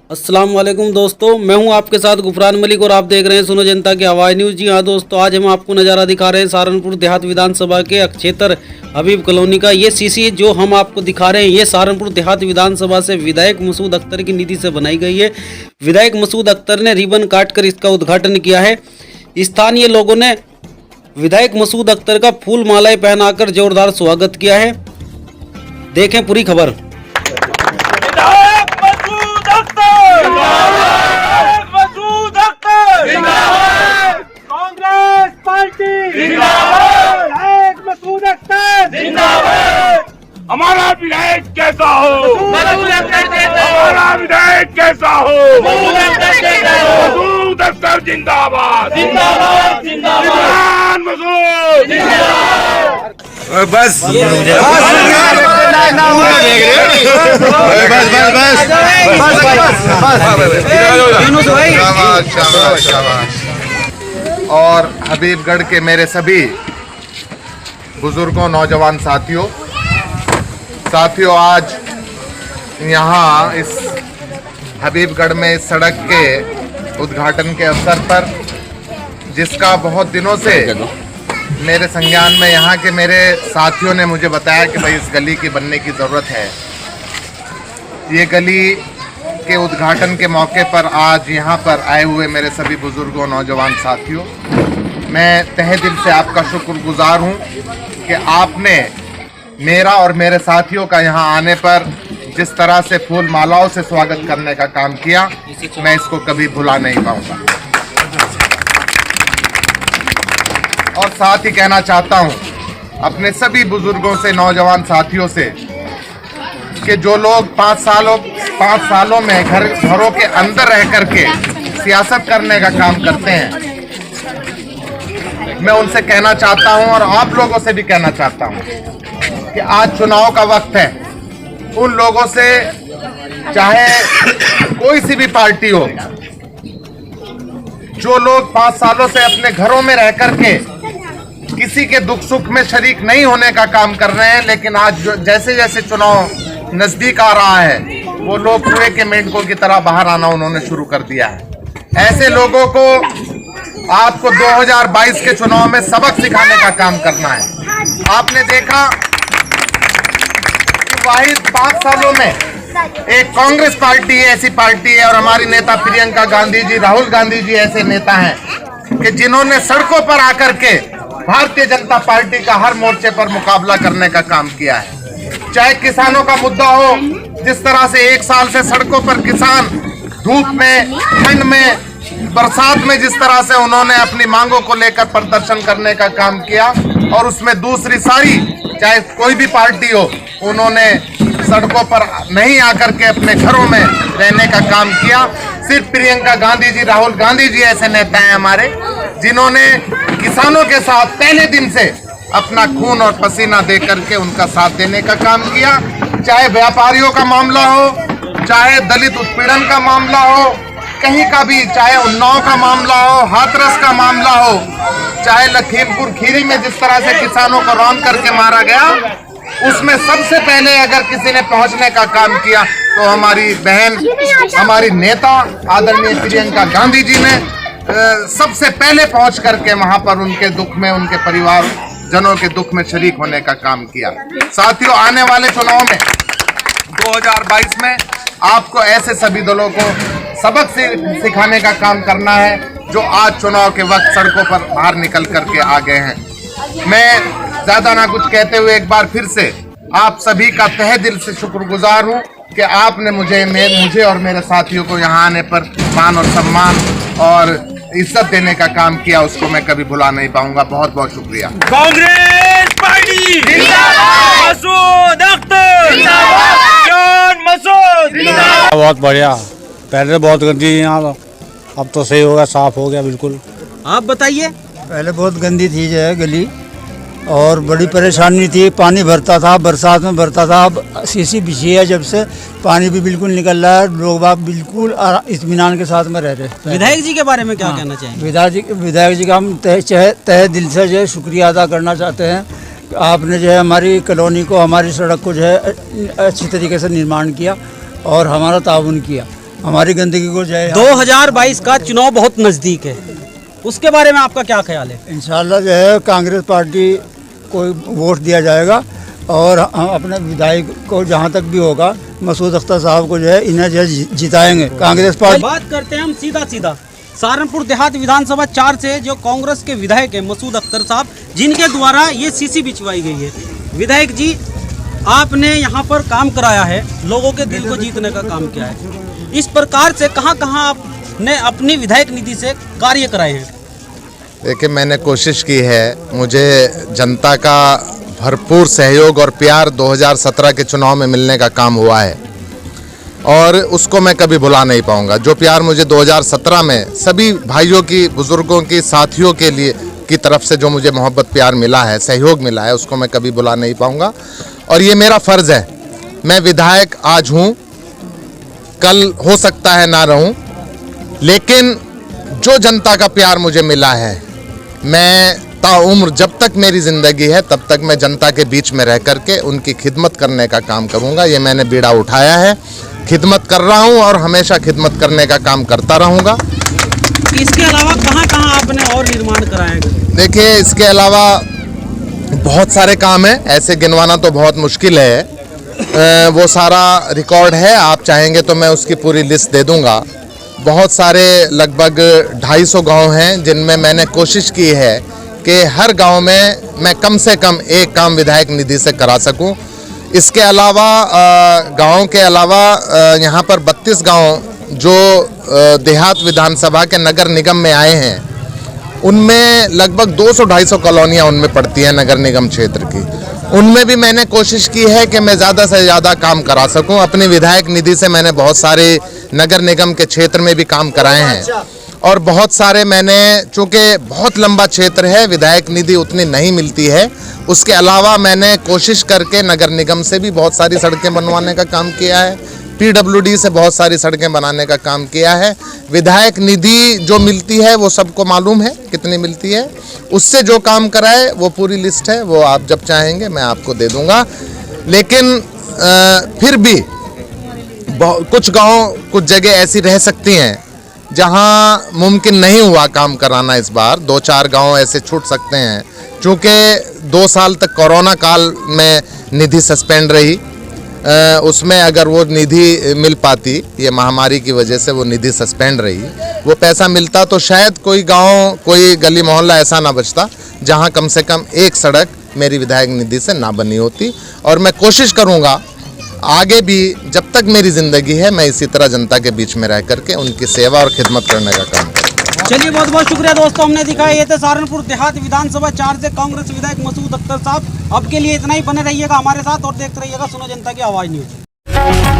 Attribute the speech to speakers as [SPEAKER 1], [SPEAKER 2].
[SPEAKER 1] अस्सलाम वालेकुम दोस्तों, मैं हूं आपके साथ गुफरान मलिक और आप देख रहे हैं सुनो जनता की आवाज़ न्यूज़। जी हाँ दोस्तों, आज हम आपको नज़ारा दिखा रहे हैं सहारनपुर देहात विधानसभा के क्षेत्र हबीब कॉलोनी का। ये सीसी जो हम आपको दिखा रहे हैं ये सहारनपुर देहात विधानसभा से विधायक मसूद अख्तर की निधि से बनाई गई है। विधायक मसूद अख्तर ने रिबन काट कर इसका उद्घाटन किया है। स्थानीय लोगों ने विधायक मसूद अख्तर का फूल मालाएं पहनाकर जोरदार स्वागत किया है। देखें पूरी खबर।
[SPEAKER 2] कांग्रेस पार्टी जिंदाबाद, मसूद अख्तर जिंदाबाद।
[SPEAKER 3] हमारा विधायक कैसा हो, हमारा विधायक कैसा हो, मसूद अख्तर जिंदाबाद जिंदाबाद जिंदाबाद मसूद जिंदाबाद।
[SPEAKER 4] बस और हबीबगढ़ के मेरे सभी बुजुर्गों, नौजवान साथियों, आज यहाँ इस हबीबगढ़ में इस सड़क के उद्घाटन के अवसर पर, जिसका बहुत दिनों से मेरे संज्ञान में यहाँ के मेरे साथियों ने मुझे बताया कि भाई इस गली की बनने की ज़रूरत है। ये गली के उद्घाटन के मौके पर आज यहाँ पर आए हुए मेरे सभी बुजुर्गों, नौजवान साथियों, मैं तहे दिल से आपका शुक्रगुजार हूँ कि आपने मेरा और मेरे साथियों का यहाँ आने पर जिस तरह से फूल मालाओं से स्वागत करने का काम किया, मैं इसको कभी भुला नहीं पाऊँगा। और साथ ही कहना चाहता हूँ अपने सभी बुजुर्गों से, नौजवान साथियों से, कि जो लोग 5 सालों में घरों के अंदर रह करके सियासत करने का काम करते हैं, मैं उनसे कहना चाहता हूं और आप लोगों से भी कहना चाहता हूं कि आज चुनाव का वक्त है। उन लोगों से, चाहे कोई सी भी पार्टी हो, जो लोग 5 सालों से अपने घरों में रह करके किसी के दुख सुख में शरीक नहीं होने का काम कर रहे हैं, लेकिन आज जैसे जैसे चुनाव नजदीक आ रहा है, वो लोग कुएं के मेंढकों की तरह बाहर आना उन्होंने शुरू कर दिया है। ऐसे लोगों को आपको 2022 के चुनाव में सबक सिखाने का काम करना है। आपने देखा कि वाहिद 5 सालों में एक कांग्रेस पार्टी ऐसी पार्टी है और हमारी नेता प्रियंका गांधी जी, राहुल गांधी जी ऐसे नेता हैं कि जिन्होंने सड़कों पर आकर के भारतीय जनता पार्टी का हर मोर्चे पर मुकाबला करने का काम किया है। चाहे किसानों का मुद्दा हो, जिस तरह से 1 साल से सड़कों पर किसान धूप में, ठंड में, बरसात में जिस तरह से उन्होंने अपनी मांगों को लेकर प्रदर्शन करने का काम किया, और उसमें दूसरी सारी, चाहे कोई भी पार्टी हो, उन्होंने सड़कों पर नहीं आकर के अपने घरों में रहने का काम किया। सिर्फ प्रियंका गांधी जी, राहुल गांधी जी ऐसे नेता हैं हमारे, जिन्होंने किसानों के साथ पहले दिन से अपना खून और पसीना दे करके उनका साथ देने का काम किया। चाहे व्यापारियों का मामला हो, चाहे दलित उत्पीड़न का मामला हो, कहीं का भी, चाहे उन्नाव का मामला हो, हाथरस का मामला हो, चाहे लखीमपुर खीरी में जिस तरह से किसानों को रौंद करके मारा गया, उसमें सबसे पहले अगर किसी ने पहुंचने का काम किया तो हमारी बहन, हमारी नेता आदरणीय प्रियंका गांधी जी ने सबसे पहले पहुंच करके वहां पर उनके दुख में, उनके परिवार जनों के दुख में शरीक होने का काम किया। साथियों, आने वाले चुनाव में 2022 में आपको ऐसे सभी दलों को सबक सिखाने का काम करना है, जो आज चुनाव के वक्त सड़कों पर बाहर निकल करके आ गए हैं। मैं ज्यादा ना कुछ कहते हुए एक बार फिर से आप सभी का तहे दिल से शुक्रगुजार हूं कि आपने मुझे और मेरे साथियों को यहाँ आने पर मान और सम्मान और इज्जत देने का काम किया, उसको मैं कभी भुला नहीं पाऊंगा। बहुत बहुत शुक्रिया।
[SPEAKER 3] कांग्रेस पार्टी जिंदाबाद, मसूद अख्तर जिंदाबाद, मसूद जिंदाबाद।
[SPEAKER 5] बहुत बढ़िया, पहले बहुत गंदी थी यहाँ, अब तो सही हो गया, साफ हो गया बिल्कुल।
[SPEAKER 1] आप बताइए।
[SPEAKER 6] पहले बहुत गंदी थी जो है गली, और बड़ी परेशानी थी, पानी भरता था, बरसात में भरता था। अब सीसी बिछी है जब से, पानी भी बिल्कुल निकल रहा है, लोग बाग बिल्कुल इत्मीनान के साथ में रह रहे हैं।
[SPEAKER 1] विधायक जी के बारे में क्या कहना चाहिए?
[SPEAKER 6] विधायक जी का हम तहे दिल से जो है शुक्रिया अदा करना चाहते हैं। आपने जो है हमारी कॉलोनी को, हमारी सड़क को जो है अच्छी तरीके से निर्माण किया और हमारा ताउन किया। हमारी गंदगी को जाए
[SPEAKER 1] 2022 का चुनाव बहुत नजदीक है, उसके बारे में आपका क्या ख्याल है?
[SPEAKER 6] इंशाल्लाह जो है कांग्रेस पार्टी को वोट दिया जाएगा और हम अपने विधायक को जहाँ तक भी होगा मसूद अख्तर साहब को जो है इन्हें जो है जिताएंगे कांग्रेस पार्टी।
[SPEAKER 1] बात करते हैं हम सीधा सहारनपुर देहात विधानसभा 4 से जो कांग्रेस के विधायक है मसूद अख्तर साहब, जिनके द्वारा ये सीसी बिछवाई गई है। विधायक जी, आपने यहाँ पर काम कराया है, लोगों के दिल को जीतने का काम किया है। इस प्रकार से कहाँ आपने अपनी विधायक निधि से कार्य कराए हैं?
[SPEAKER 4] देखिए, मैंने कोशिश की है, मुझे जनता का भरपूर सहयोग और प्यार 2017 के चुनाव में मिलने का काम हुआ है और उसको मैं कभी भुला नहीं पाऊंगा। जो प्यार मुझे 2017 में सभी भाइयों की, बुजुर्गों की, साथियों के लिए की तरफ से जो मुझे मोहब्बत प्यार मिला है, सहयोग मिला है, उसको मैं कभी भुला नहीं पाऊंगा और ये मेरा फ़र्ज़ है। मैं विधायक आज हूँ, कल हो सकता है ना रहूँ, लेकिन जो जनता का प्यार मुझे मिला है, मैं ताउम्र जब तक मेरी ज़िंदगी है तब तक मैं जनता के बीच में रह करके उनकी खिदमत करने का काम करूँगा। ये मैंने बीड़ा उठाया है, खिदमत कर रहा हूँ और हमेशा खिदमत करने का काम करता रहूँगा।
[SPEAKER 1] इसके अलावा कहाँ आपने और निर्माण कराए?
[SPEAKER 4] देखिए, इसके अलावा बहुत सारे काम हैं, ऐसे गिनवाना तो बहुत मुश्किल है। वो सारा रिकॉर्ड है, आप चाहेंगे तो मैं उसकी पूरी लिस्ट दे दूँगा। बहुत सारे लगभग 250 गांव हैं जिनमें मैंने कोशिश की है कि हर गांव में मैं कम से कम एक काम विधायक निधि से करा सकूं। इसके अलावा गांव के अलावा यहाँ पर 32 गांव जो देहात विधानसभा के नगर निगम में आए हैं, उनमें लगभग 200-250 कॉलोनियाँ उनमें पड़ती हैं नगर निगम क्षेत्र की। उनमें भी मैंने कोशिश की है कि मैं ज़्यादा से ज़्यादा काम करा सकूं। अपनी विधायक निधि से मैंने बहुत सारे नगर निगम के क्षेत्र में भी काम कराए हैं और बहुत सारे मैंने, चूँकि बहुत लंबा क्षेत्र है, विधायक निधि उतनी नहीं मिलती है, उसके अलावा मैंने कोशिश करके नगर निगम से भी बहुत सारी सड़कें बनवाने का काम किया है, PWD से बहुत सारी सड़कें बनाने का काम किया है। विधायक निधि जो मिलती है वो सबको मालूम है कितनी मिलती है, उससे जो काम कराए वो पूरी लिस्ट है, वो आप जब चाहेंगे मैं आपको दे दूंगा। लेकिन फिर भी कुछ गांव, कुछ जगह ऐसी रह सकती हैं जहां मुमकिन नहीं हुआ काम कराना। इस बार 2-4 गांव ऐसे छूट सकते हैं, क्योंकि 2 साल तक कोरोना काल में निधि सस्पेंड रही। उसमें अगर वो निधि मिल पाती, ये महामारी की वजह से वो निधि सस्पेंड रही, वो पैसा मिलता तो शायद कोई गांव, कोई गली मोहल्ला ऐसा ना बचता जहां कम से कम एक सड़क मेरी विधायक निधि से ना बनी होती। और मैं कोशिश करूंगा आगे भी, जब तक मेरी ज़िंदगी है, मैं इसी तरह जनता के बीच में रह करके उनकी सेवा और खिदमत करने का काम करूँगा।
[SPEAKER 1] चलिए, बहुत बहुत शुक्रिया दोस्तों, हमने दिखाया। ये थे सहारनपुर देहात विधानसभा 4 से कांग्रेस विधायक मसूद अख्तर साहब। अब के लिए इतना ही, बने रहिएगा हमारे साथ और देखते रहिएगा सुनो जनता की आवाज़ न्यूज़।